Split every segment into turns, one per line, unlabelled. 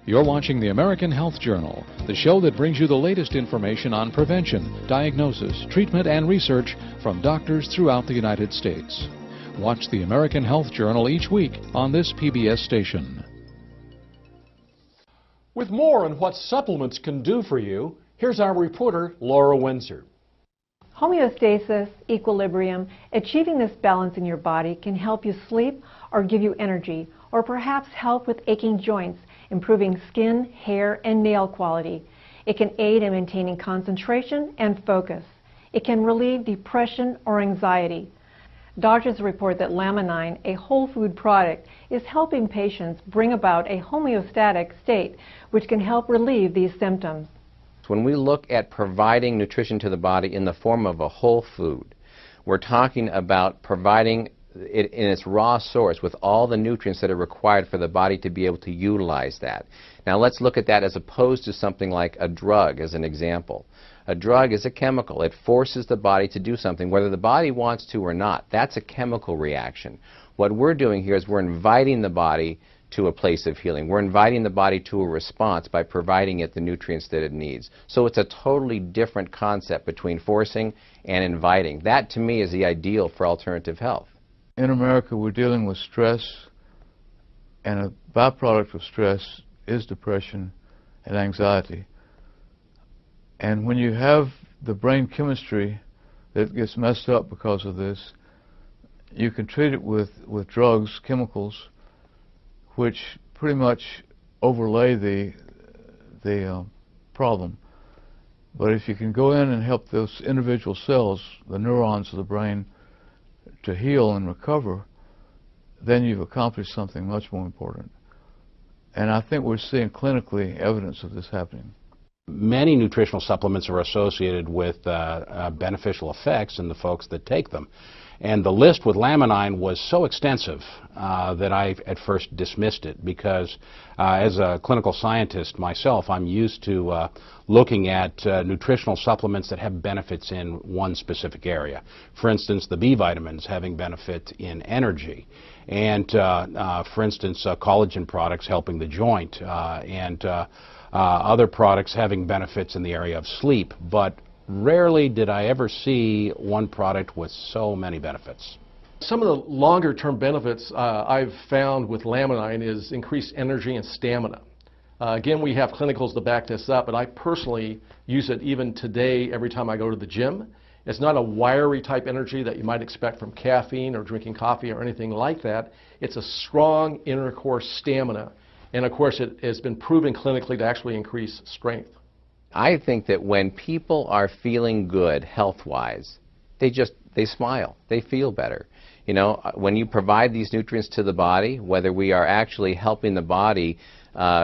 You're watching the American Health Journal, the show that brings you the latest information on prevention, diagnosis, treatment, and research from doctors throughout the United States. Watch the American Health Journal each week on this PBS station.
With more on what supplements can do for you, here's our reporter, Laura Windsor.
Homeostasis, equilibrium, achieving this balance in your body can help you sleep or give you energy, or perhaps help with aching joints, improving skin, hair, and nail quality. It can aid in maintaining concentration and focus. It can relieve depression or anxiety. Doctors report that laminine, a whole food product, is helping patients bring about a homeostatic state, which can help relieve these symptoms.
When we look at providing nutrition to the body in the form of a whole food, we're talking about providing it in its raw source with all the nutrients that are required for the body to be able to utilize that. Now let's look at that as opposed to something like a drug as an example. A drug is a chemical. It forces the body to do something whether the body wants to or not. That's a chemical reaction. What we're doing here is we're inviting the body to a place of healing. We're inviting the body to a response by providing it the nutrients that it needs. So it's a totally different concept between forcing and inviting. That to me is the ideal for alternative health.
In America, we're dealing with stress, and a byproduct of stress is depression and anxiety. And when you have the brain chemistry that gets messed up because of this, you can treat it with drugs, chemicals, which pretty much overlay the problem. But if you can go in and help those individual cells, the neurons of the brain, to heal and recover, then you've accomplished something much more important. And I think we're seeing clinically evidence of this happening.
Many nutritional supplements are associated with beneficial effects in the folks that take them. And the list with laminine was so extensive that I at first dismissed it because as a clinical scientist myself, I'm used to looking at nutritional supplements that have benefits in one specific area. For instance, the B vitamins having benefit in energy. And for instance, collagen products helping the joint and other products having benefits in the area of sleep. But rarely did I ever see one product with so many benefits.
Some of the longer-term benefits I've found with laminine is increased energy and stamina. Again, we have clinicals to back this up, but I personally use it even today every time I go to the gym. It's not a wiry type energy that you might expect from caffeine or drinking coffee or anything like that. It's a strong inner core stamina. And of course, it has been proven clinically to actually increase strength.
I think that when people are feeling good health-wise, they smile, they feel better. You know, when you provide these nutrients to the body, whether we are actually helping the body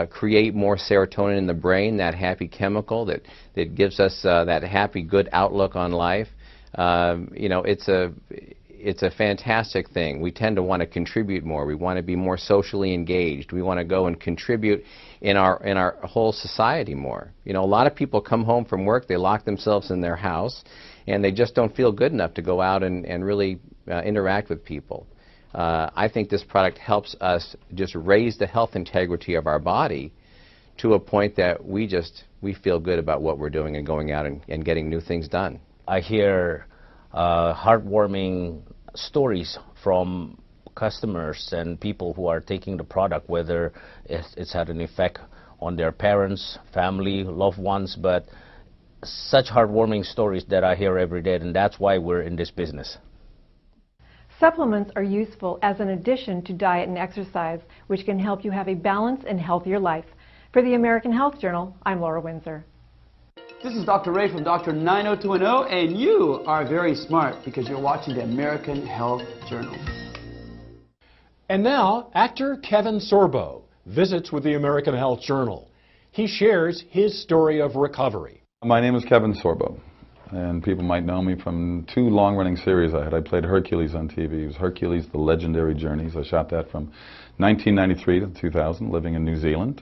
create more serotonin in the brain, that happy chemical that gives us that happy, good outlook on life, you know, it's a fantastic thing. We tend to want to contribute more. We want to be more socially engaged. We want to go and contribute in our whole society more. You know, a lot of people come home from work, they lock themselves in their house, and they just don't feel good enough to go out and really interact with people. I think this product helps us just raise the health integrity of our body to a point that we feel good about what we're doing and going out and getting new things done.
I hear heartwarming stories from customers and people who are taking the product, whether it's had an effect on their parents, family, loved ones, but such heartwarming stories that I hear every day, and that's why we're in this business.
Supplements are useful as an addition to diet and exercise, which can help you have a balanced and healthier life. For the American Health Journal, I'm Laura Windsor.
This is Dr. Ray from Dr. 90210, and you are very smart because you're watching the American Health Journal.
And now, actor Kevin Sorbo visits with the American Health Journal. He shares his story of recovery.
My name is Kevin Sorbo, and people might know me from two long-running series I had. I played Hercules on TV. It was Hercules, The Legendary Journeys. I shot that from 1993 to 2000, living in New Zealand.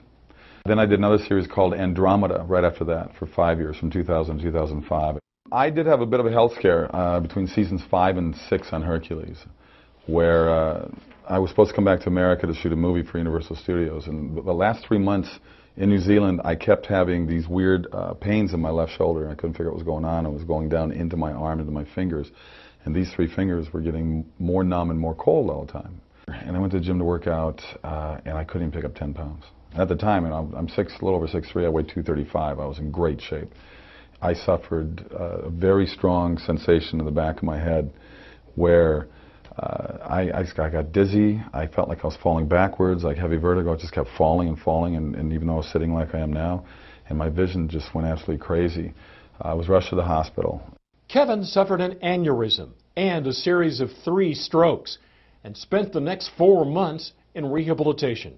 Then I did another series called Andromeda right after that for 5 years, from 2000 to 2005. I did have a bit of a health scare between seasons 5 and 6 on Hercules, where I was supposed to come back to America to shoot a movie for Universal Studios, and the last 3 months In New Zealand, I kept having these weird pains in my left shoulder, and I couldn't figure out what was going on. It was going down into my arm, into my fingers, and these 3 fingers were getting more numb and more cold all the time. And I went to the gym to work out, and I couldn't even pick up 10 pounds. At the time, and I'm a little over 6'3", I weighed 235. I was in great shape. I suffered a very strong sensation in the back of my head where I got dizzy. I felt like I was falling backwards, like heavy vertigo. I just kept falling and falling, and even though I was sitting like I am now, and my vision just went absolutely crazy. I was rushed to the hospital.
Kevin suffered an aneurysm and a series of 3 strokes and spent the next 4 months in rehabilitation.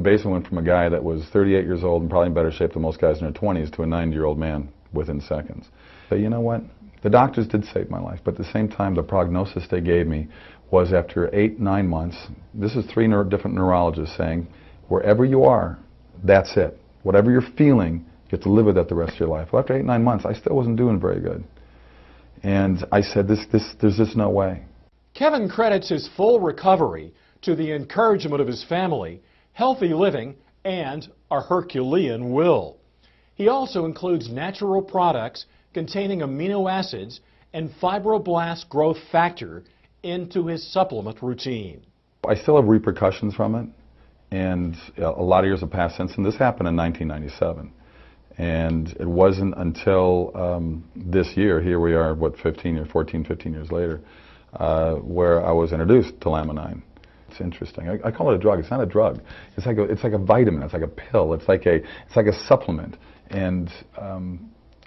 Basically went from a guy that was 38 years old and probably in better shape than most guys in their 20s to a 90-year-old man within seconds. So you know what? The doctors did save my life, but at the same time, the prognosis they gave me was after 8-9 months, this is 3 different neurologists saying, wherever you are, that's it. Whatever you're feeling, you have to live with that the rest of your life. Well, after 8-9 months, I still wasn't doing very good. And I said, there's just no way.
Kevin credits his full recovery to the encouragement of his family, healthy living, and a Herculean will. He also includes natural products containing amino acids and fibroblast growth factor into his supplement routine.
I still have repercussions from it, and a lot of years have passed since, and this happened in 1997. And it wasn't until this year, here we are, what, 15 years later, where I was introduced to Laminine. It's interesting. I call it a drug. It's not a drug. It's like a vitamin. It's like a pill. It's like a supplement. And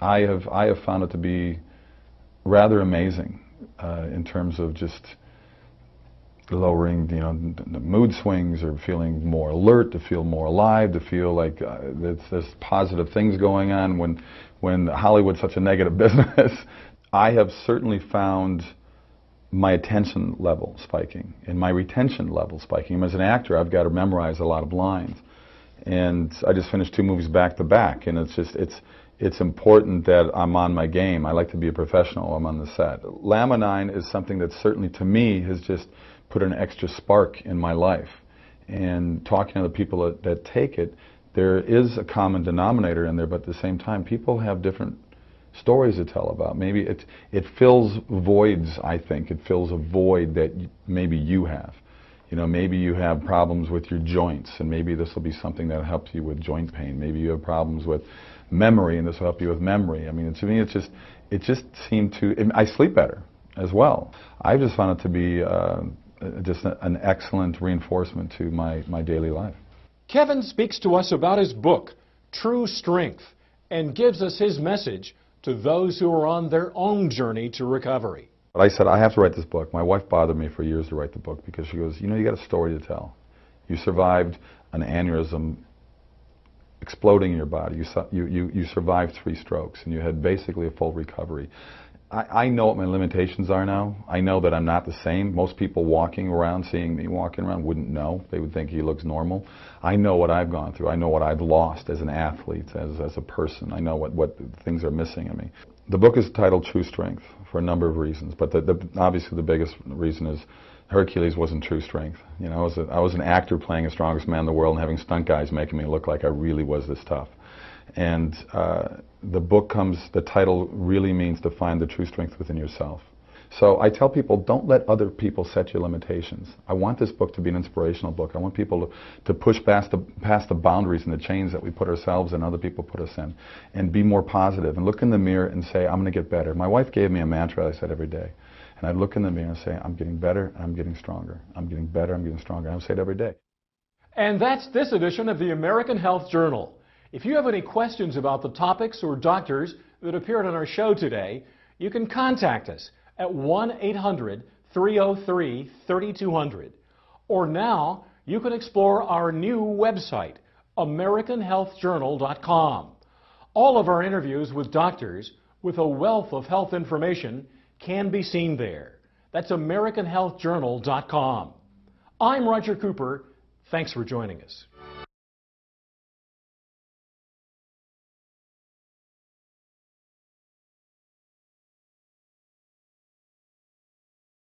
I have found it to be rather amazing in terms of just lowering, the mood swings, or feeling more alert, to feel more alive, to feel like there's positive things going on when Hollywood's such a negative business. I have certainly found my attention level spiking and my retention level spiking. As an actor, I've got to memorize a lot of lines, and I just finished 2 movies back to back, and it's important that I'm on my game. I like to be a professional while I'm on the set. Laminine is something that certainly, to me, has just put an extra spark in my life. And talking to the people that take it, there is a common denominator in there, but at the same time, people have different stories to tell about. Maybe it fills voids, I think. It fills a void that maybe you have. Maybe you have problems with your joints, and maybe this will be something that helps you with joint pain. Maybe you have problems with memory, and this will help you with memory. I mean, to me, it just seemed to. I sleep better as well. I just found it to be just an excellent reinforcement to my daily life.
Kevin speaks to us about his book, True Strength, and gives us his message to those who are on their own journey to recovery.
But I said, I have to write this book. My wife bothered me for years to write the book because she goes, you got a story to tell. You survived an aneurysm exploding in your body. You survived 3 strokes, and you had basically a full recovery. I know what my limitations are now. I know that I'm not the same. Most people walking around, seeing me walking around, wouldn't know. They would think he looks normal. I know what I've gone through. I know what I've lost as an athlete, as a person. I know what things are missing in me. The book is titled True Strength for a number of reasons, but obviously the biggest reason is Hercules wasn't true strength. I was an actor playing the strongest man in the world and having stunt guys making me look like I really was this tough. And the title really means to find the true strength within yourself. So I tell people, don't let other people set your limitations. I want this book to be an inspirational book. I want people to push past the boundaries and the chains that we put ourselves and other people put us in, and be more positive, and look in the mirror and say, I'm going to get better. My wife gave me a mantra I said every day. And I'd look in the mirror and say, I'm getting better, I'm getting stronger. I'm getting better, I'm getting stronger. I would say it every day.
And that's this edition of the American Health Journal. If you have any questions about the topics or doctors that appeared on our show today, you can contact us at 1-800-303-3200. Or now, you can explore our new website, AmericanHealthJournal.com. All of our interviews with doctors with a wealth of health information can be seen there. That's AmericanHealthJournal.com. I'm Roger Cooper. Thanks for joining us.